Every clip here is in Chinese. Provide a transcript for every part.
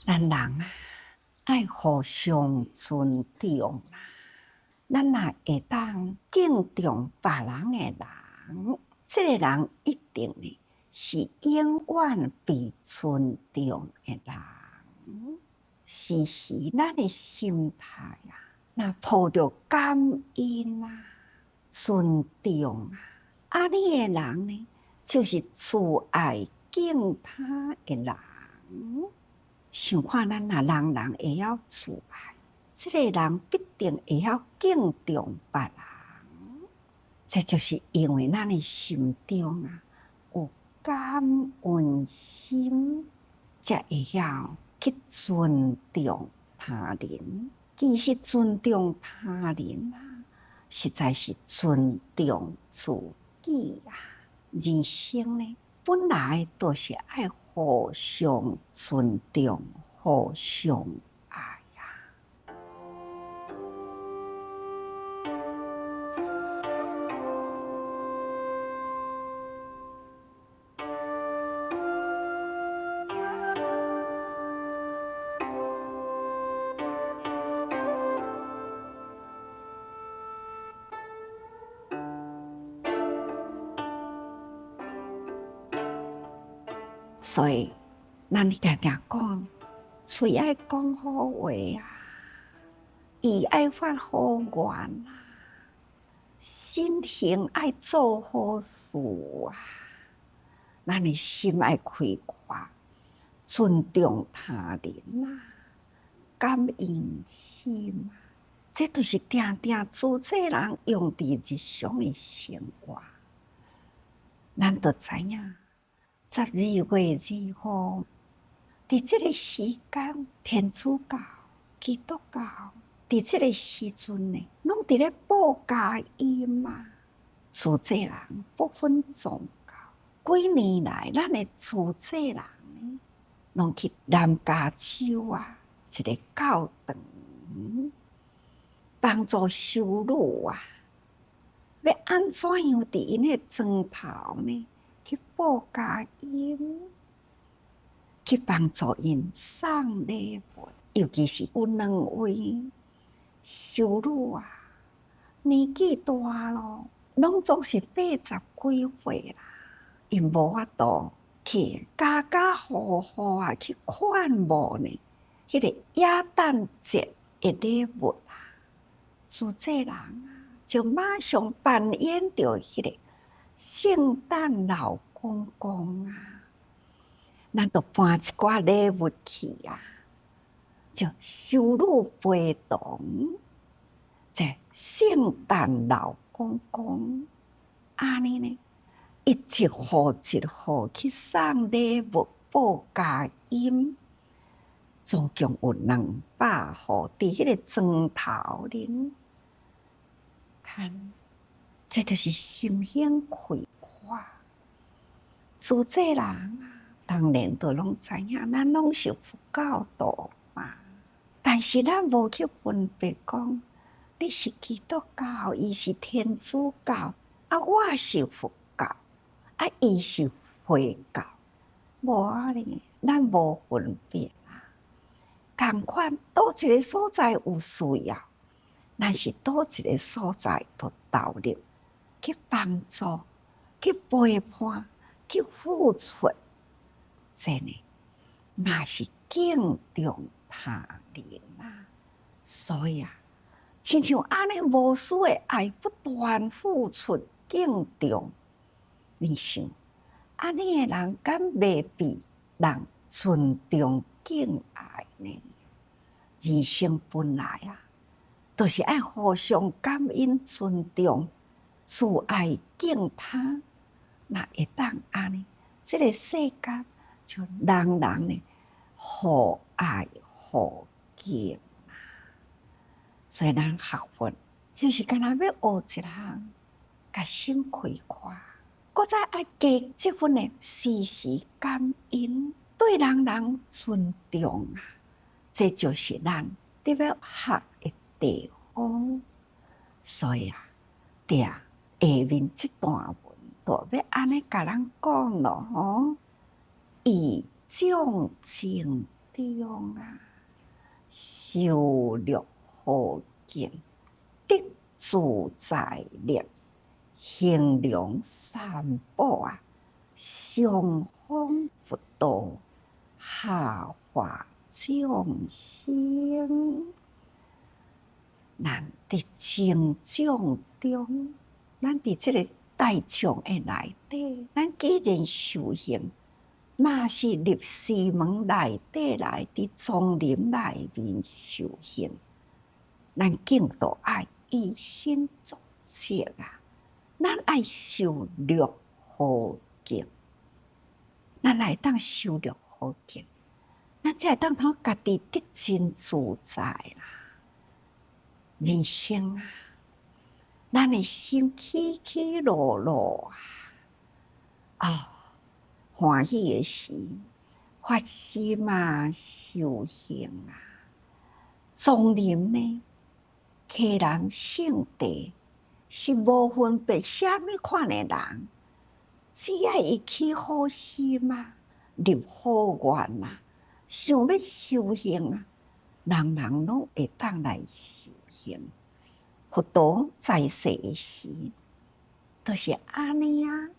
咱人啊，爱互相尊重啦。咱若会当敬重别人的人，这个人一定呢是永远被尊重的人。时时咱的心态啊，若抱着感恩啊、尊重啊，你的人呢，就是自爱敬他的人。想看咱若人人会晓自爱，这个人必定会晓敬重别人。这就是因为咱的心中啊有感恩心，才会晓去尊重他人。其实尊重他人啊，实在是尊重自己啊。人生呢，本来就是爱互相尊重、互相爱呀。所以，咱常常讲，嘴爱讲好话啊，意爱发好愿啊，心行爱做好事啊。咱的心爱开阔，尊重他人啊，感恩心啊，这都是常常自济人用伫日常的生活。咱都知影，12月2号，伫这个时间，天主教、基督教，伫这个时阵呢，拢伫咧报佳音啊。自济人不分宗教，几年来，咱的自济人呢，拢去南加州啊，一个教堂，帮助修女啊，要安怎样伫因的庄头呢？去报佳音，去帮助因送礼物，尤其是有2位修女啊，年纪大咯，拢总是80几岁啦，因无法度去家家户户啊去款募呢，迄个耶诞节的礼物啊，自济人啊，就马上扮演着迄个圣诞老公公啊，咱就搬一寡礼物去啊，就修女陪同，这圣诞老公公，安尼呢，一户一户去送礼物报佳音，总共有200户伫迄个庄头里，看，这就是心胸开阔。自济人啊，当然都拢知影，咱拢是佛教徒嘛。但是咱无去分别讲，你是基督教，伊是天主教，啊，我是佛教，啊，伊是回教，无啊哩，咱无分别啊。同款，倒一个所在有需要，咱是倒一个所在就投入去帮助、去陪伴、去付出，这呢，嘛是敬重他人啊。所以啊，亲像安尼无私的爱，不断付出、敬重，你想，安尼的人敢袂被人尊重、敬爱呢？人生本来啊，都是爱互相感恩、尊重、自爱、敬他。那会当安尼，这个世间就人人呢互爱互敬啊。所以咱学佛就是干那要学一项，甲心开阔，搁再爱加这份的时时感恩，对人人尊重啊。这就是咱得要学的地方。所以啊，对啊，下面这段文就要安尼甲咱讲咯吼，以众情中啊，修六好境，得自在力，行良三宝啊，上方佛道，下化众生。咱伫成长中，咱伫这个大众的内底，咱既然修行，嘛是入寺门内底来，伫丛林内面修行，咱竟都爱以身作则啊！咱爱修六好境，咱来当修六好境，咱才会当通家己得真自在啦。人生啊，咱的心起起落落啊，欢喜的时发心啊，修行啊，丛林呢，溪南圣地是无分别啥物款的人，只要伊起好心啊，入好愿啊，想要修行啊，人人拢会当来修行。佛陀在世的时，都是安尼啊。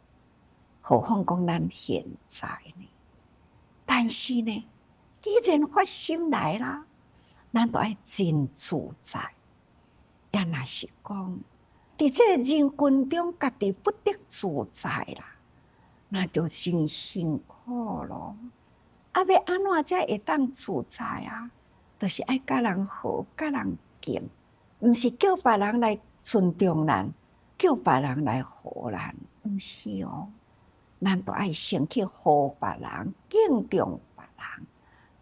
何况讲咱现在呢？但是呢，既然发心来啦，咱都爱真自在。也若是讲，伫这个人群中，家己不得自在啦，那就真辛苦咯。啊，要安怎才会当自在啊？就是爱甲人好，甲人敬，毋是叫别人来尊重咱，叫别人来好咱，毋是哦。咱都爱先去好别人，敬重别人，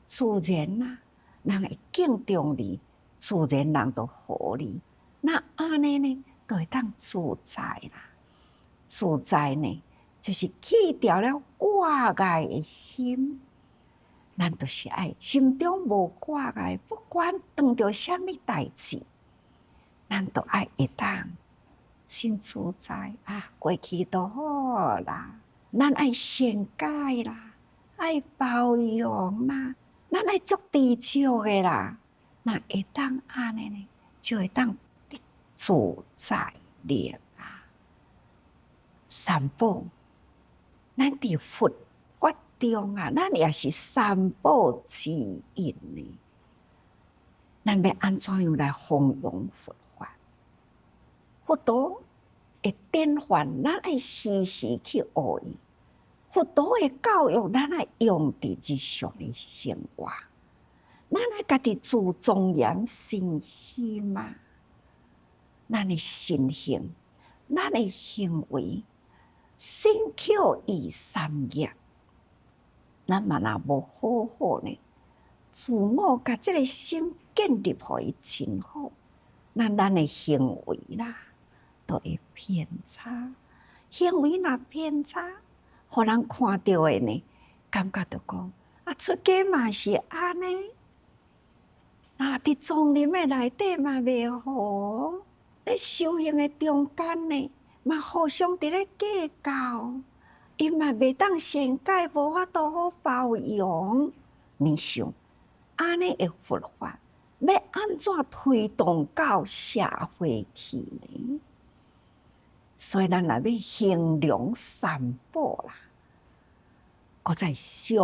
自然啊，人会敬重你，自然人就好你。那安尼呢，就会当自在啦。自在呢，就是去掉了挂碍的心。咱就是爱心中无挂碍，不管遇到什么代志，咱都爱会当真自在啊，过去都好啦。咱爱善解啦，爱包容啦，咱爱足知足的啦。那会当安尼呢，就会当得自在力啊。三宝，咱伫佛法中啊，咱也是三宝之一呢。咱要安怎样来弘扬佛法？佛陀会典范，咱爱时时去学伊。佛陀的教育，咱爱用伫日常的生活。咱爱家己自庄严身心嘛，咱的心行，咱的行为，身口意三业，咱嘛若无好好呢，自我甲这个心建立互伊真好，咱的行为啦，都会偏差。行为若偏差，互人看到的呢，感觉就讲啊，出家嘛是安尼，啊，伫丛林的内底嘛袂好，咧修行的中间呢，嘛互相伫咧计较，伊嘛袂当善解，无法度好包容。你想，安尼的佛法要安怎推动到社会去呢？所以咱若要行良三宝啦。搁在上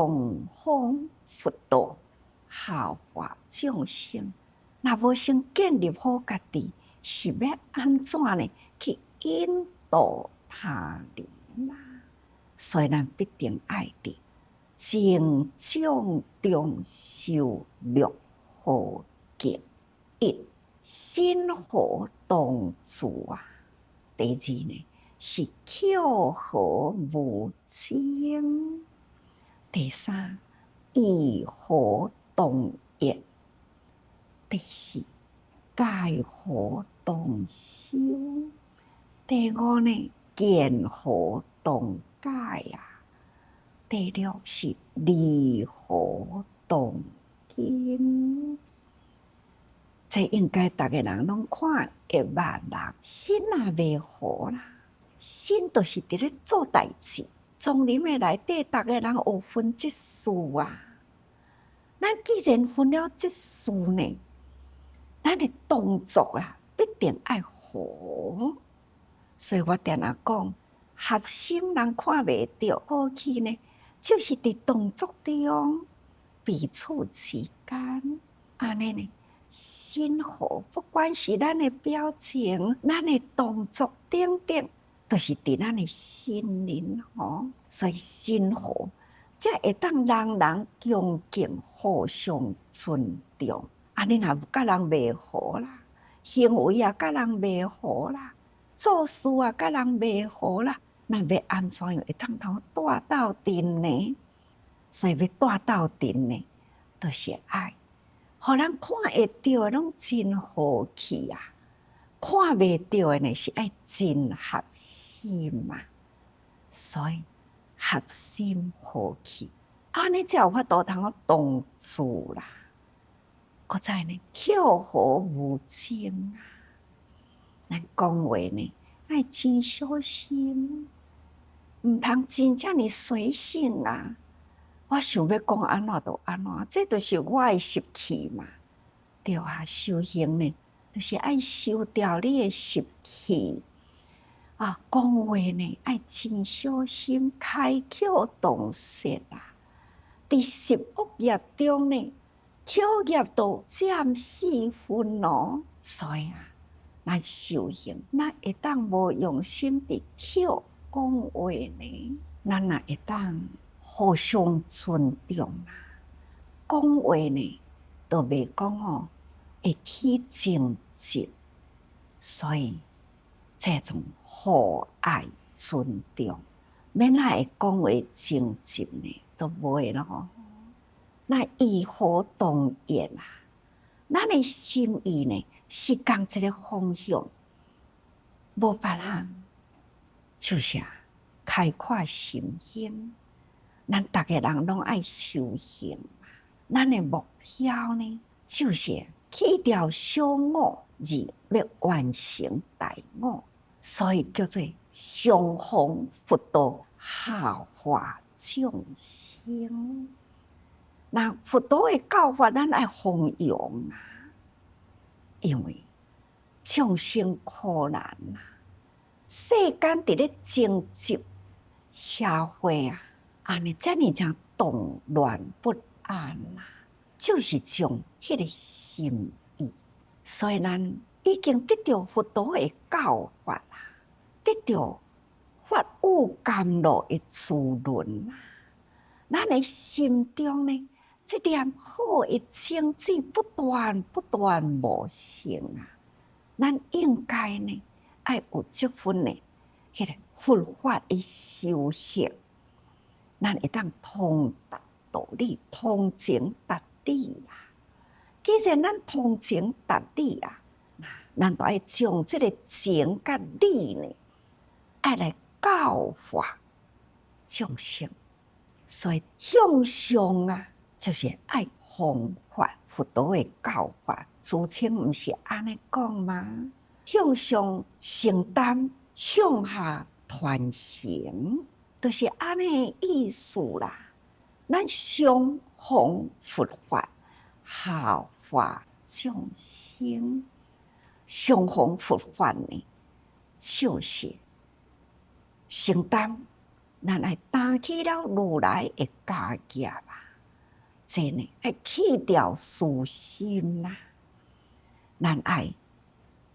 方佛道，下化众生。若无先建立好家己，是要安怎呢？去引导他人啦。所以咱必定爱伫正长中修六好境。一，心和同住啊。第二呢，是口和无争。第三，义和同业。第四，戒和同修。第五呢，见和同解啊。第六是利和同经。这应该大家人拢看会捌啦。心也袂好啦，心就是伫咧做代志。丛林的内底，大家人有分即事啊。咱既然分了这事呢，咱的动作啊，必定爱好。所以我定定讲，合心人看袂到好去呢，就是伫动作中彼此之间，安尼呢，心和不管是咱的表情、咱的动作等等，都是伫咱的心灵吼。所以心和，才会当人人恭敬、互相尊重。安尼若甲人袂好啦，行为也甲人袂好啦。做事啊，甲人袂好啦，咱要安怎样会当同带斗阵呢？所以要带斗阵呢，就是爱，互人看会到的拢真好气啊，看袂到的呢是爱真合心嘛。所以合心好气，安尼才有法度通同处啦。搁再呢，巧合无争啊。咱讲话呢，爱真小心，唔通真正呢随性啊！我想要讲安怎就安怎，这就是我的习气嘛。对啊，修行呢，就是爱修掉你的习气啊。讲话呢，爱真小心，开口动舌啊。伫十恶业中呢，口业都占4分哦。所以啊，咱修行，咱会当无用心伫口讲话呢，咱也会当互相尊重啊。讲话呢，都袂讲哦，会起争执，所以这种互爱尊重，免哪会讲话争执呢，都袂咯。那义和同源啊，咱的心意呢，是共一个方向，无别人，就是开阔心胸。咱逐个人拢爱修行嘛，咱的目标呢，就是去掉小我，而要完成大我，所以叫做上方佛道，下化众生。那佛道的教法，咱爱弘扬啊，因为众生苦难啊，世间伫咧争执，社会啊，安尼遮尔正动乱不安啊，就是将迄个心意。所以咱已经得到佛道的教法啊，得到法有甘露的滋润啊，咱的心中呢，这念好的种子不断无成啊。咱应该呢，爱有这份呢，迄个佛法的修行，咱会当通达道理，通情达理啦。既然咱通情达理啊，咱就爱将这个情甲理呢，爱来教化众生。所以向上啊，就是爱弘法，佛道的教法。自称不是安尼讲吗？向上承担，向下传承，就是安尼意思啦。咱上弘佛法，下化众生。上弘佛法呢，就是承担。咱爱担起了如来的家业啊，这呢爱去掉私心啦，咱爱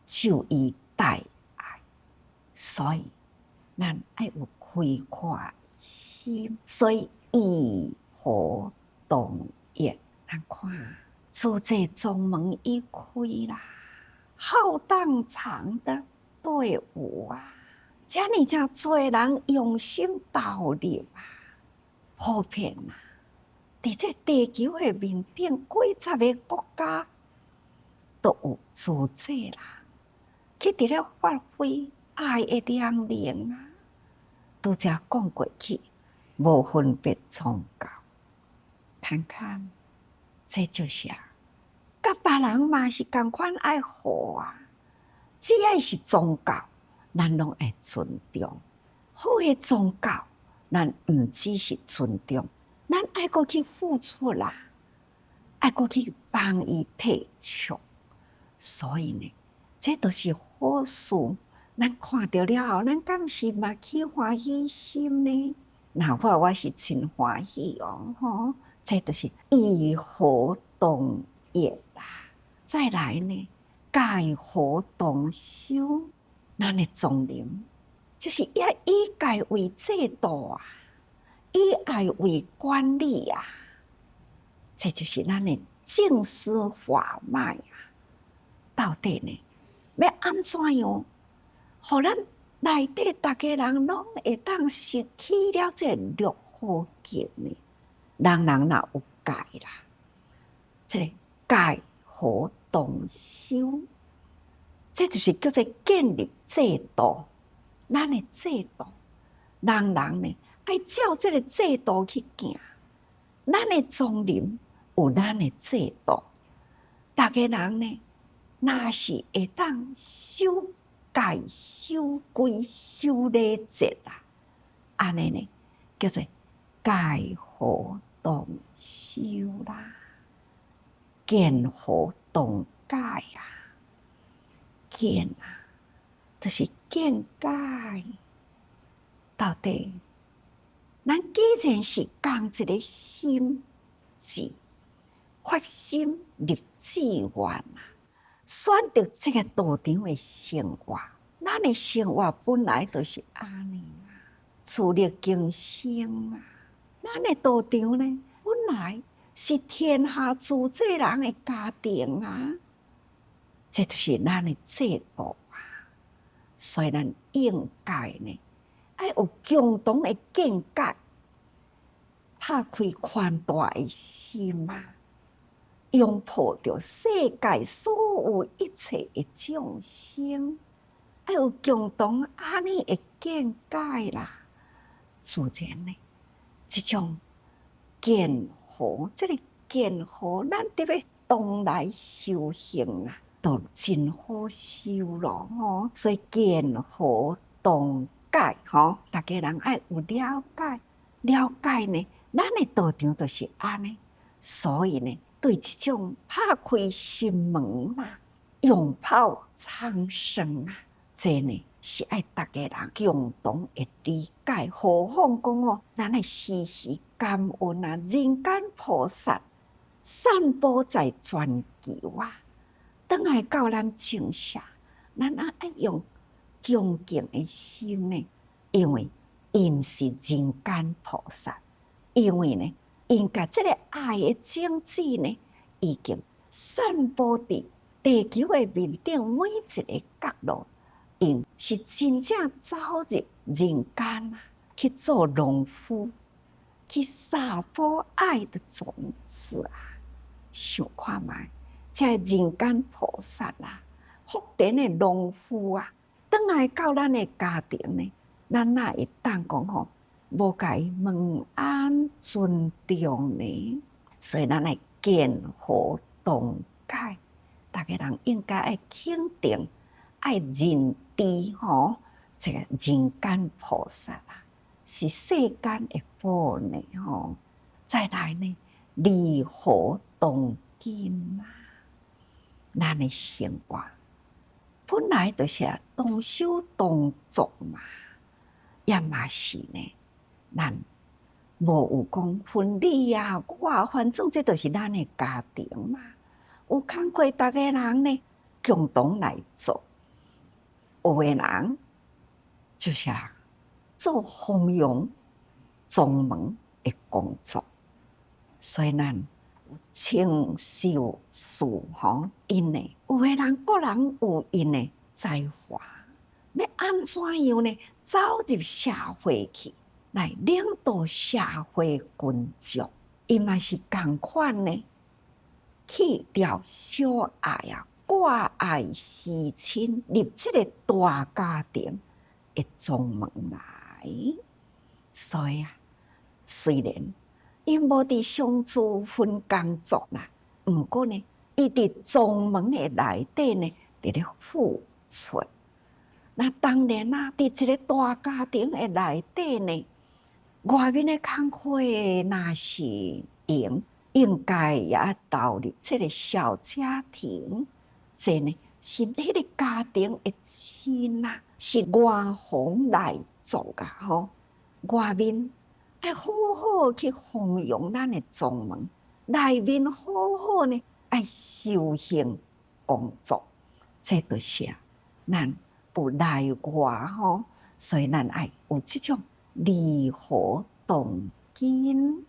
就以待爱，所以咱爱有开阔心，所以义和同源。咱看，自这宗门一开啦，浩荡长的队伍啊！遮尔正多人用心投入啊，普遍啊，伫这地球的面顶，几十个国家都有自这人去伫咧发挥爱的亮灵啊。拄则讲过去，无分别宗教，看看，这就是啊，甲别人嘛是同款爱好啊，只要是宗教。咱拢爱尊重，好的宗教，咱毋只是尊重，咱爱过去付出啦。爱过去帮伊提倡。所以呢，这都是好事。咱看到了后，咱敢是嘛起欢喜心呢？那我是真欢喜哦，吼！这都是义和同业啦。再来呢，戒和同修，咱的宗灵就是以戒为制度啊，以爱为管理啊，这就是咱的正思法脉啊。到底呢，要安怎样，互咱内底大家人拢会当拾起了这六和经呢？人人若有戒啦，这戒和同修，这就是叫做建立制度。咱的制度，人人呢爱照这个制度去行。咱的宗灵有咱的制度，大家人呢，若是会当守戒、守规、守礼节啦，安尼呢叫做戒和同修啦，见和同戒啊，见啊，就是见戒。到底，咱既然是讲一个心志，发心立志愿啊，选择这个道场的生活，咱的生活本来就是安尼啊，自力更生啊。咱的道场呢，本来是天下诸济人的家庭啊，这就是咱的制度啊。所以咱应该呢，要有共同的见解，拍开宽大的心啊，拥抱着世界所有一切的众生，要有共同安尼的见解啦。自然呢，这种见和，这个见和，咱得要当来修行啊，都真好修咯吼。所以见和同解吼，大家人爱有了解，了解呢，咱的道场就是安尼。所以呢，对这种拍开心门啊，拥抱苍生啊，这呢是爱大家人共同的理解。何况讲哦，咱的时时感恩啊，人间菩萨散布在全球啊，等来到咱正下，咱爱用恭敬的心呢，因为因是人间菩萨，因为呢，因甲这个爱的种子呢，已经散布伫地球的面顶每一个角落，因是真正走入人间啊，去做农夫，去撒播爱的种子啊！想看卖，这人间菩萨啊，福田的农夫啊，等来到咱的家庭呢，咱哪会当讲吼，无甲伊问安尊重呢？所以咱来见和同解，大家人应该爱肯定，爱认知吼，这个人间菩萨啊，是世间的宝呢吼。再来呢，离合同心啊，咱的生活本来就是同修同作嘛，也嘛是呢，咱无有讲分你啊，我反正这就是咱的家庭嘛，有工课大家人呢共同来做，有的人就是做弘扬宗门的工作，所以咱有清修士吼，因呢有的人个人有因的才华，要安怎样呢？走入社会去，来领导社会群众，伊嘛是同款呢，去掉小爱啊，挂爱思亲，入这个大家庭的宗门来。所以啊，虽然因无伫相处分工作啦，毋过呢，伊伫宗门的内底呢，伫咧付出。那当然啦，伫一个大家庭的内底呢，外面的工课若是用，应该也要投入这个小家庭，这呢是迄个家庭的亲啊，是外方来做噶吼，外面要好好去弘扬咱的宗门，内面好好呢爱修行工作，这就是咱不内外吼，所以咱爱有这种离合动根。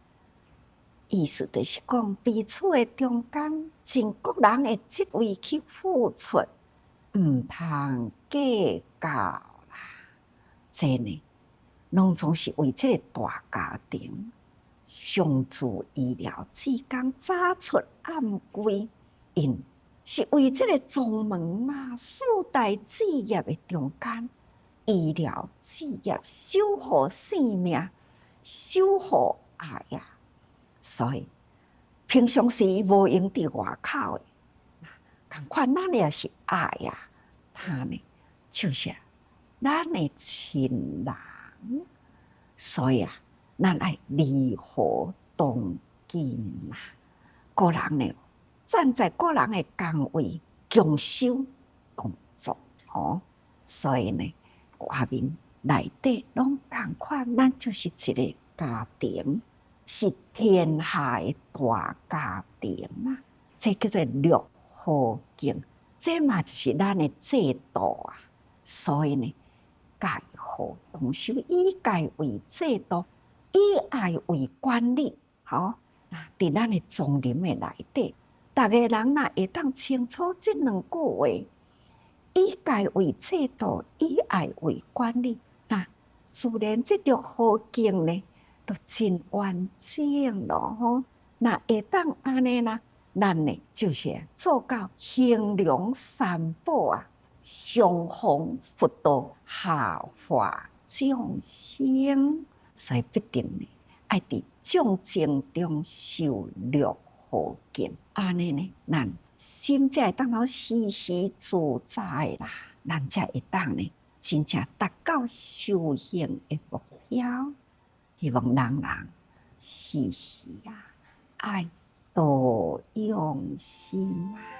意思就是讲，彼此的中间，全国人的这位去付出，唔通计较啦。这呢，拢总是为这个大家庭相助医疗之间早出暗归，因是为这个宗门嘛，四大志业的中间，医疗志业守护生命，守护爱呀。所以平常时无用伫外口的，同款咱也是爱呀，他呢就是咱的亲人，所以咱爱离合动根啦。个人呢，站在个人的岗位，共修动作哦。所以呢，外面内底拢同款，咱就是一个家庭。是天下的大家庭啊！这叫做六合敬，这嘛就是咱的制度啊。所以呢，戒和同修，以戒为制度，以爱为管理。好，伫咱的宗林的内底，大家人若会当清楚这两句话，以戒为制度，以爱为管理，自然这六合敬呢。都真完整咯吼，那会当安尼啦，咱呢就是做到兴隆三宝啊，上弘佛道，下化众生，所以必定呢爱伫众生中修六合敬，安尼呢，咱心才会当到时时自在啦，咱才会当呢真正达到修行的目标。希望人人时时爱多用心啊。